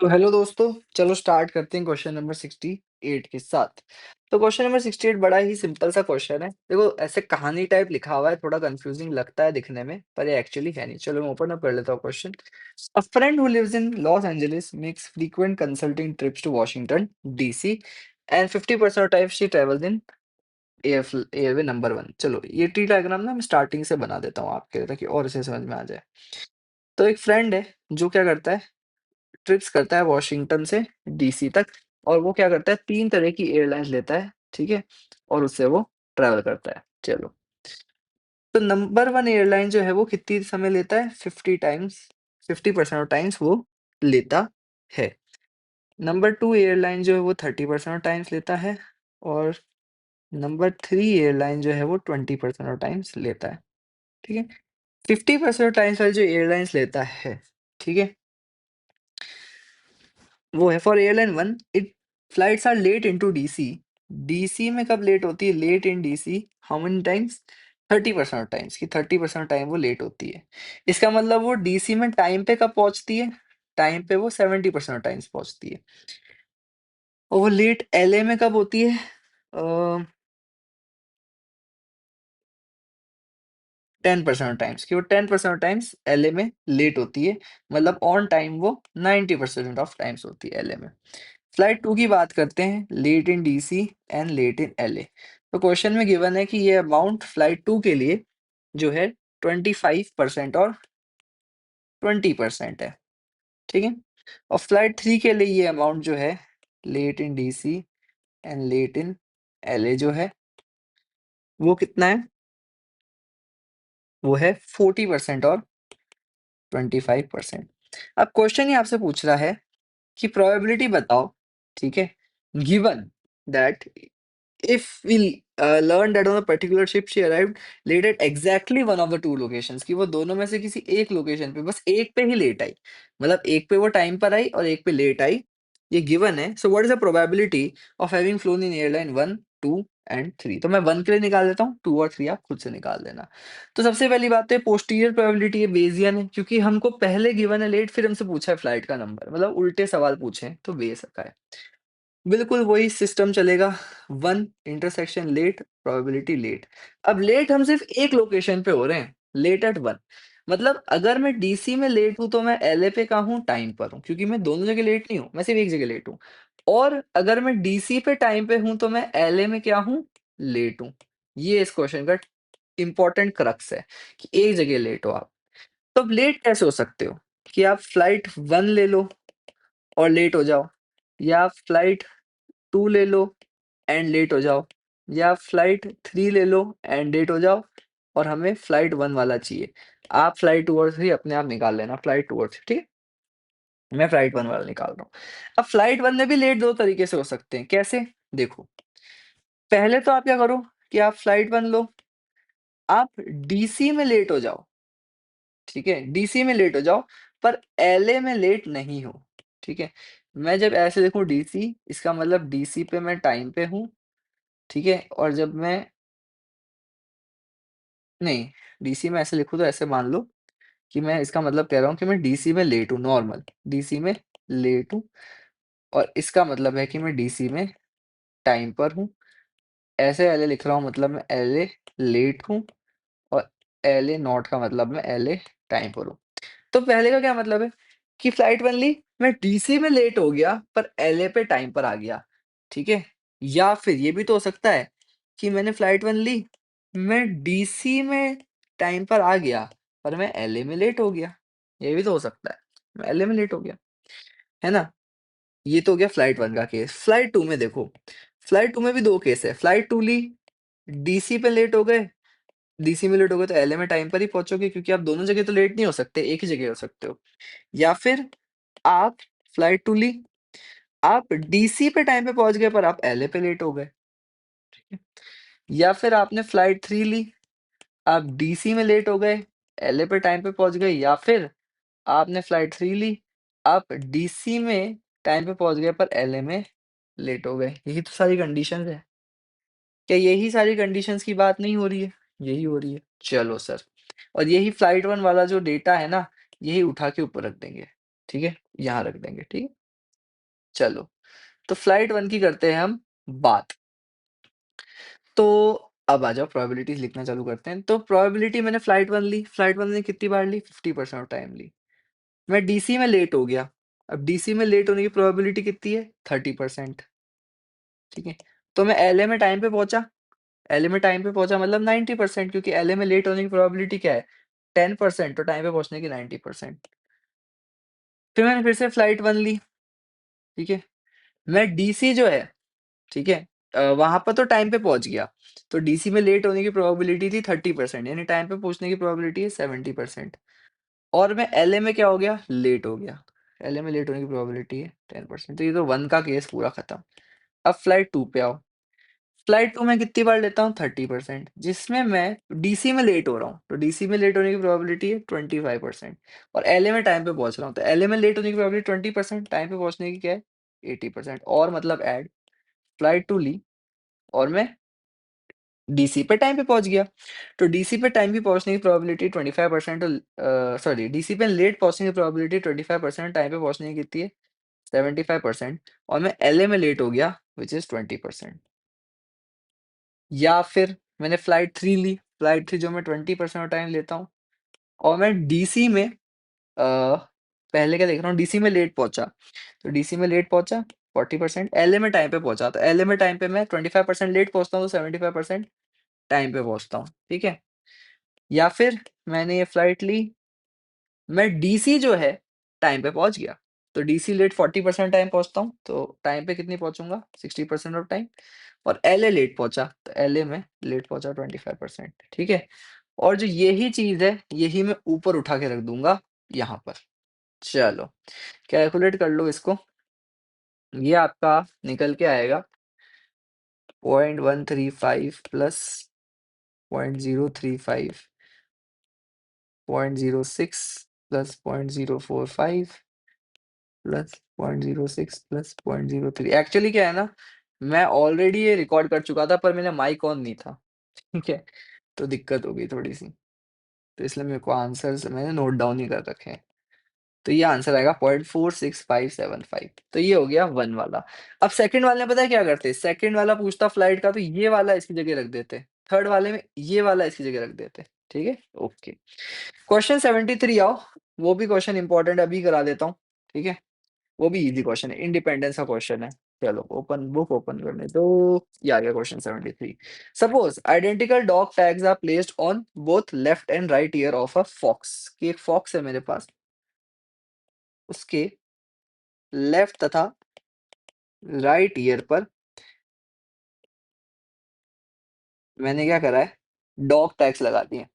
तो हेलो दोस्तों, चलो स्टार्ट करते हैं क्वेश्चन नंबर 68 के साथ। तो क्वेश्चन नंबर 68 बड़ा ही सिंपल सा क्वेश्चन है। देखो ऐसे कहानी टाइप लिखा हुआ है, थोड़ा कंफ्यूजिंग लगता है दिखने में, पर ये एक्चुअली है नहीं। चलो मैं ओपन अप कर लेता हूँ question. A friend who lives in Los Angeles makes frequent consulting trips to Washington DC and 50% of time she travels in airway number 1। चलो ये ट्री डायग्राम ना मैं स्टार्टिंग से बना देता हूँ आपके लिए, ताकि और इसे समझ में आ जाए। तो एक फ्रेंड है जो क्या करता है, ट्रिप्स करता है वॉशिंगटन से डीसी तक, और वो क्या करता है 3 तरह की एयरलाइन्स लेता है, ठीक है? और उससे वो ट्रैवल करता है। चलो, तो नंबर 1 एयरलाइन जो है वो कितनी समय लेता है? 50% ऑफ टाइम्स वो लेता है। नंबर 2 एयरलाइन जो है वो 30% ऑफ टाइम्स लेता है, और नंबर 3 एयरलाइन जो है वो 20% ऑफ टाइम्स लेता है, ठीक है? 50% ऑफ टाइम्स वाली जो एयरलाइन्स लेता है, ठीक है? वो है for airline 1 it flights are late into DC. DC में कब लेट होती है? Late in DC how many times? 30% of times, कि 30% टाइम वो लेट होती है। इसका मतलब वो डीसी में टाइम पे कब पहुंचती है? टाइम पे वो 70% टाइम्स पहुंचती है। और वो लेट एलए में कब होती है? 10% टाइम्स, कि वो 10% टाइम्स एलए में लेट होती है। मतलब ऑन टाइम वो 90% ऑफ टाइम्स होती है एलए में। फ्लाइट 2 की बात करते हैं, late in DC and late in LA. तो क्वेश्चन में गिवन है कि ये अमाउंट फ्लाइट 2 के लिए जो है 25% और 20% है, ठीक है? और फ्लाइट 3 के लिए ये अमाउंट जो है, late in DC and late in LA जो है, वो कितना है? वो है 40% और 25%। अब क्वेश्चन ही आपसे पूछ रहा है कि प्रोबेबिलिटी बताओ, ठीक है? Given that if we learn that on a particular ship she arrived late at exactly one of the two locations, कि वो दोनों में से किसी एक लोकेशन पे, बस एक पे ही लेट आई, मतलब एक पे वो टाइम पर आई और एक पे लेट आई, ये गिवन है। So what is the probability of having flown in airline 1, 2 and 3? तो मैं 1 के लिए निकाल देता हूँ, 2 और 3 आप खुद से निकाल देना। तो सबसे पहली बात तो ये पोस्टीरियर प्रोबेबिलिटी है, बेसियन है, क्योंकि हमको पहले गिवन है लेट, फिर हमसे पूछा है फ्लाइट का नंबर, मतलब उल्टे सवाल पूछे हैं, तो बेस का है। बिल्कुल वही सिस्टम चलेगा, 1 इंटरसेक्शन लेट, प्रोबेबिलिटी लेट। अब लेट हम सिर्फ एक लोकेशन पे हो रहे हैं, लेट एट 1। मतलब अगर मैं डीसी में लेट हूँ तो मैं एलए पे कहाँ हूँ? टाइम पर हूँ, क्योंकि मैं दोनों जगह लेट नहीं हूँ, मैं सिर्फ एक जगह लेट हूँ। और अगर मैं डीसी पे टाइम पे हूँ तो मैं एलए में क्या हूँ? लेट हूँ। ये इस क्वेश्चन का इंपॉर्टेंट क्रक्स है, कि एक जगह लेट हो आप। तो अब लेट कैसे हो सकते हो? कि आप फ्लाइट 1 ले लो और लेट हो जाओ, या फ्लाइट 2 ले लो एंड लेट हो जाओ, या फ्लाइट 3 ले लो एंड लेट हो जाओ, और हमें फ्लाइट 1 वाला चाहिए। आप फ्लाइट 2 और 3 अपने आप निकाल लेना, फ्लाइट 2 और 3, ठीक है? मैं फ्लाइट 1 वाला निकाल रहा हूँ। अब फ्लाइट 1 में भी लेट 2 तरीके से हो सकते हैं, कैसे? देखो, पहले तो आप क्या करो कि आप फ्लाइट 1 लो, आप डीसी में लेट हो जाओ, ठीक है? डीसी में लेट हो जाओ, पर एलए में लेट नहीं हो, ठीक है? मैं जब ऐसे देखूँ डीसी, इसका मतलब डीसी पे मैं टाइम पे हूँ, ठीक है? और जब मैं नहीं, डीसी में ऐसे लिखूँ तो ऐसे मान लो कि मैं इसका मतलब कह रहा हूँ कि मैं डीसी में लेट हूँ, नॉर्मल, डीसी में लेट हूँ, और इसका मतलब है कि मैं डीसी में टाइम पर हूँ। ऐसे एलए लिख रहा हूँ, मतलब मैं एलए लेट हूँ, और एलए नॉट का मतलब मैं एलए टाइम पर हूँ। तो पहले का क्या मतलब है कि फ्लाइट 1 ली, मैं डीसी में लेट हो गया पर एलए पे टाइम पर आ गया, ठीक है? या फिर ये भी तो हो सकता है कि मैंने फ्लाइट 1 ली, मैं डीसी में टाइम पर आ गया, पर मैं एलए में लेट हो गया। ये भी तो हो सकता है, मैं एलए में लेट हो गया, है ना? ये तो हो गया फ्लाइट 1 का केस। फ्लाइट 2 में देखो, फ्लाइट 2 में भी 2 केस है। फ्लाइट 2 ली, डीसी पे लेट हो गए, डीसी में लेट हो गए तो एलए में टाइम पर ही पहुँचोगे, क्योंकि आप दोनों जगह तो लेट नहीं हो सकते, एक ही जगह हो सकते हो। या फिर आप फ्लाइट 2 ली, आप डीसी पे टाइम पे पहुँच गए पर आप एलए पे लेट हो गए, ठीक है? या फिर आपने फ्लाइट 3 ली, आप डीसी में लेट हो गए, एलए पे टाइम पे पहुँच गए, या फिर आपने फ्लाइट 3 ली, आप डीसी में टाइम पे पहुँच गए पर एलए में लेट हो गए। यही तो सारी कंडीशंस है। क्या यही सारी कंडीशंस की बात नहीं हो रही है? यही हो रही है। चलो सर, और यही फ्लाइट 1 वाला जो डेटा है ना, यही उठा के ऊपर रख देंगे, ठीक है? यहाँ रख देंगे, ठीक है? चलो, तो फ्लाइट 1 की करते हैं हम बात। तो अब आ जाओ प्रोबेबिलिटीज़ लिखना चालू करते हैं। तो प्रोबेबिलिटी मैंने फ्लाइट 1 ली, फ्लाइट 1 ने कितनी बार ली? 50% ऑफ टाइम ली। मैं डीसी में लेट हो गया, अब डीसी में लेट होने की प्रोबेबिलिटी कितनी है? 30%, ठीक है? तो मैं एलए में टाइम पे पहुँचा, एलए में टाइम पे पहुँचा मतलब 90%, क्योंकि एलए में लेट होने की प्रोबेबिलिटी क्या है? 10%, तो टाइम पे पहुँचने की 90%। फिर मैंने फिर से फ्लाइट 1 ली, ठीक है? मैं डीसी जो है, ठीक है? वहाँ पर तो टाइम पे पहुँच गया, तो डीसी में लेट होने की प्रोबेबिलिटी थी 30%, यानी टाइम पे पहुँचने की प्रोबेबिलिटी है 70%। और मैं एलए में क्या हो गया? लेट हो गया। एलए में लेट होने की प्रोबेबिलिटी है 10%, तो ये तो 1 का केस पूरा खत्म। अब फ्लाइट 2 पे आओ। फ्लाइट 2 में कितनी बार लेता हूँ? 30%, जिसमें मैं डीसी में लेट हो रहा हूँ, तो डीसी में लेट होने की प्रोबेबिलिटी है 25%। और एलए में टाइम पे पहुँच रहा हूँ, तो एलए में लेट होने की प्रोबेबिलिटी 20%, टाइम पे पहुँचने की क्या है? 80%। और मतलब ऐड, फ्लाइट 2 ली और मैं डीसी पे टाइम पे पहुँच गया। तो डीसी पे टाइम पे पहुँचने की प्रोबेबिलिटी 25%, सॉरी, डीसी पे लेट पहुँचने की प्रोबेबिलिटी 25%, टाइम पे पहुँचने की कितनी है? 75%। और मैं एलए में लेट हो गया, व्हिच इज़ 20%। या फिर मैंने फ्लाइट 3 ली, फ्लाइट 3 जो मैं 20% ऑफ टाइम लेता हूँ, और मैं डीसी में पहले क्या देख रहा हूँ, डीसी में लेट पहुँचा। तो डीसी में लेट पहुँचा 40%, एलए में टाइम पे पहुँचा, तो एलए में टाइम पे मैं 25% लेट पहुँचता हूँ, तो 75% टाइम पे पहुँचता हूँ, ठीक है? या फिर मैंने ये फ्लाइट ली, मैं डीसी जो है टाइम पे पहुँच गया, तो डीसी लेट 40% टाइम पहुँचता हूँ, तो टाइम पे कितनी पहुँचूँगा? 60% ऑफ टाइम। और एलए लेट पहुँचा, तो एलए में लेट पहुँचा 25%, ठीक है? और जो यही चीज़ है, यही मैं ऊपर उठा के रख दूँगा यहाँ पर। चलो, कैलकुलेट कर लो इसको। ये आपका निकल के आएगा 0.135 plus 0.035, 0.06 plus 0.045 plus 0.06 plus 0.03। Actually क्या है ना, मैं ऑलरेडी ये रिकॉर्ड कर चुका था, पर मेरा माइक ऑन नहीं था, ठीक है? तो दिक्कत हो गई थोड़ी-सी। तो इसलिए मेरे को आंसर्स मैंने नोट डाउन ही कर रखे हैं। तो ये आंसर आएगा 0.46575। तो ये हो गया 1 वाला। अब सेकंड वाले में पता है क्या करते? सेकंड वाला पूछता फ्लाइट का, तो ये वाला इसकी जगह रख देते। थर्ड वाले में ये वाला इसकी जगह रख देते। ठीक है? ओके। क्वेश्चन 73 आओ। वो भी क्वेश्चन इंपॉर्टेंट अभी करा देता हूँ। ठीक है? वो भी इजी क्वेश्चन है, इंडिपेंडेंस का क्वेश्चन है। चलो ओपन बुक ओपन करने दो। ये आ गया question 73। Suppose identical dog tags are placed on both left and right ear of a fox. कि एक फॉक्स है मेरे पास, उसके लेफ्ट तथा राइट ईयर पर मैंने क्या करा है? डॉग टैग्स लगा दिए।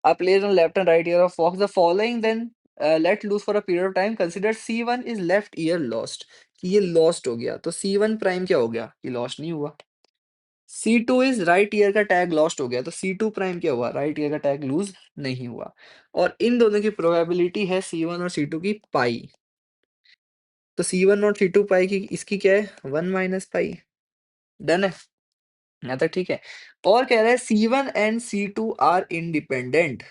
A placed on left and right ear of fox. The following then let loose for a period of time. Consider C1 is left ear lost. कि ये lost हो गया, तो C1 प्राइम क्या हो गया? ये lost नहीं हुआ। C2 is right ear का टैग lost हो गया, तो C2 प्राइम क्या हुआ? राइट ईयर का टैग लूज नहीं हुआ। और इन दोनों की प्रोबेबिलिटी है C1 और C2 की पाई। तो C1 और C2 पाई की इसकी क्या है? 1 माइनस पाई। डन है? यहाँ तक ठीक है। और कह रहा है C1 and C2 are independent.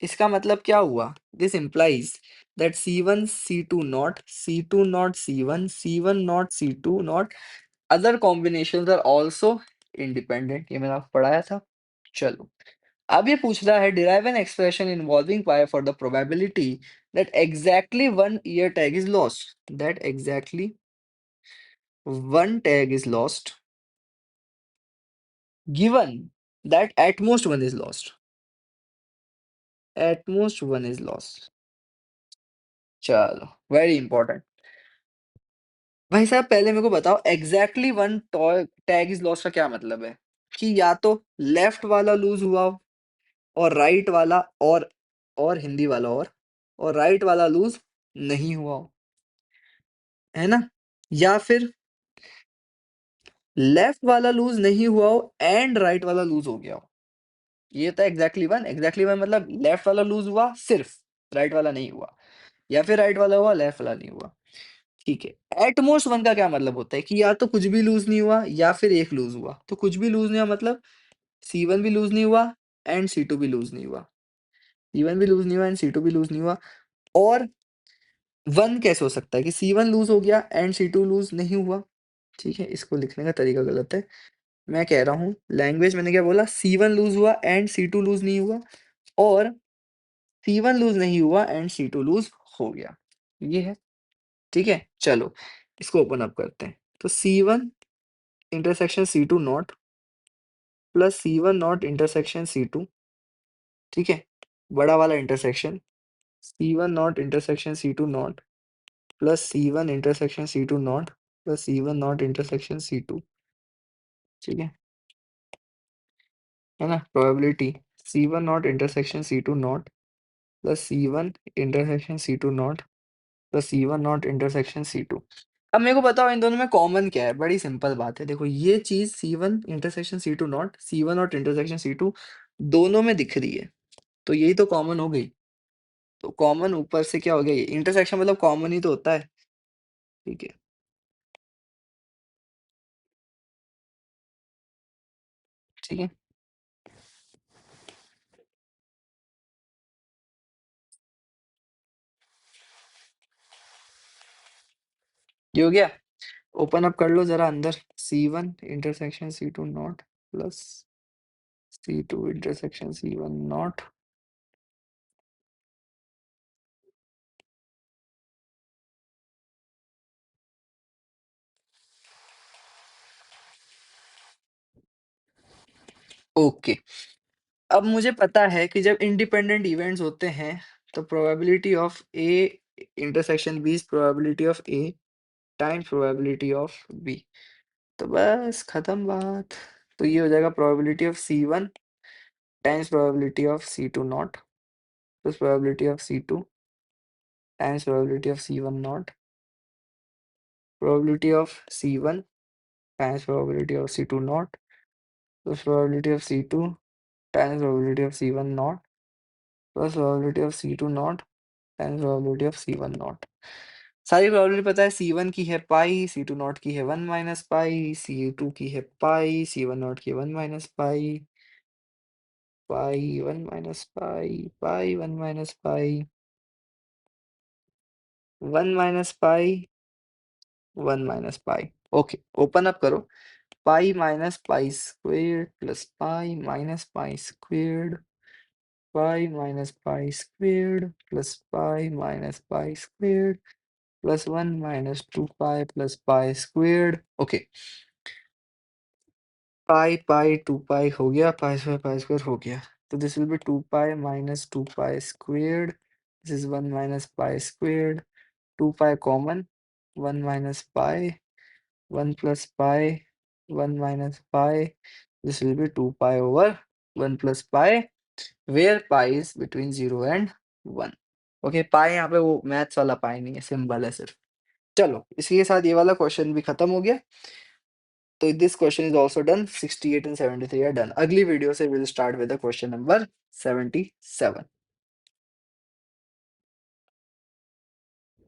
इसका मतलब क्या हुआ? This implies that C1 C2 not, C2 not C1, C1 not C2 not, other combinations are also independent। ये मैंने आपको पढ़ाया था। चलो, अब ये पूछ रहा है derive an expression involving pi for the probability that exactly one ear tag is lost, that exactly one tag is lost given that at most one is lost, at most one is lost। चलो, very important. भाई साहब पहले मेरे को बताओ, exactly one tag is lost का क्या मतलब है? कि या तो लेफ्ट वाला लूज हुआ हो, और राइट वाला और हिंदी वाला और राइट वाला लूज नहीं हुआ हो, है ना? या फिर लेफ्ट वाला लूज नहीं हुआ हो एंड राइट वाला लूज हो गया हो। ये था एग्जैक्टली वन। एग्जैक्टली वन मतलब लेफ्ट वाला लूज हुआ सिर्फ, राइट वाला नहीं हुआ, या फिर राइट वाला हुआ लेफ्ट वाला नहीं हुआ। ठीक है। एट मोस्ट वन का क्या मतलब होता है? कि या तो कुछ भी लूज नहीं हुआ या फिर एक लूज हुआ। तो कुछ भी लूज नहीं हुआ मतलब C1 भी लूज नहीं हुआ एंड C2 भी लूज नहीं हुआ। C1 भी लूज नहीं हुआ एंड C2 भी लूज नहीं हुआ। और 1 कैसे हो सकता है कि C1 लूज़ हो गया एंड C2 लूज़ नहीं हुआ? ठीक है, इसको लिखने का तरीका गलत है। मैं कह रहा हूँ लैंग्वेज मैंने क्या बोला C1 लूज़ हुआ एंड C2 लूज़ नहीं हुआ और C1 लूज़ नहीं हुआ एंड C2 लूज़ हो गया। ये है, ठीक है? चलो, इसको ओपन अप करते हैं। तो C1 intersection C2 not plus C1 not intersection C2, ठीक है? बड़ा वाला intersection C1 not intersection C2 not plus C1 intersection C2 not plus C1 not intersection C2, ठीक है ना? Probability C1 not intersection C2 not plus C1 intersection C2 not plus C1 not intersection C2। अब मेरे को बताओ इन दोनों में common क्या है? बड़ी सिंपल बात है। देखो ये चीज़ C1 intersection C2 not, C1 not intersection C2 दोनों में दिख रही है। तो यही तो कॉमन हो गई। तो कॉमन ऊपर से क्या हो गया ये? इंटरसेक्शन मतलब कॉमन ही तो होता है। ठीक है, ठीक है। ये हो गया? ओपन अप कर लो ज़रा अंदर। C1 intersection C2 not plus C2 intersection C1 not. Okay. अब मुझे पता है कि जब इंडिपेंडेंट इवेंट्स होते हैं तो probability of A intersection B is probability of A times probability of B. तो बस खत्म बात। तो ये हो जाएगा probability of C1 times probability of C2 not plus probability of C2 times probability of C1 not probability of C1 times probability of C2 not plus probability of C2 times probability of C1 not plus probability of C2 not times probability of C1 not. सारी probability पता है। C1 की है पाई, C2 not की है 1 minus पाई, C2 की है पाई, C1 naught की 1 minus pi, pi 1 minus pi, pi 1 minus pi, 1 minus pi, 1 minus pi. Okay, open up करो। Pi minus pi squared plus pi minus pi squared, pi minus pi squared plus pi minus pi squared plus 1 minus 2 pi plus pi squared. Okay, pi pi 2 pi हो गया, pi square हो गया। तो this will be 2 pi minus 2 pi squared, this is 1 minus pi squared, 2 pi common, 1 minus pi, 1 plus pi, 1 minus pi, this will be 2 pi over 1 plus pi, where pi is between 0 and 1। Okay, pi यहाँ पे वो maths वाला पाई नहीं है, symbol है सिर्फ। चलो, इसी के साथ ये वाला क्वेश्चन भी खत्म हो गया। तो this question is also done. 68 and 73 are done. अगली वीडियो से we'll start with the question number 77.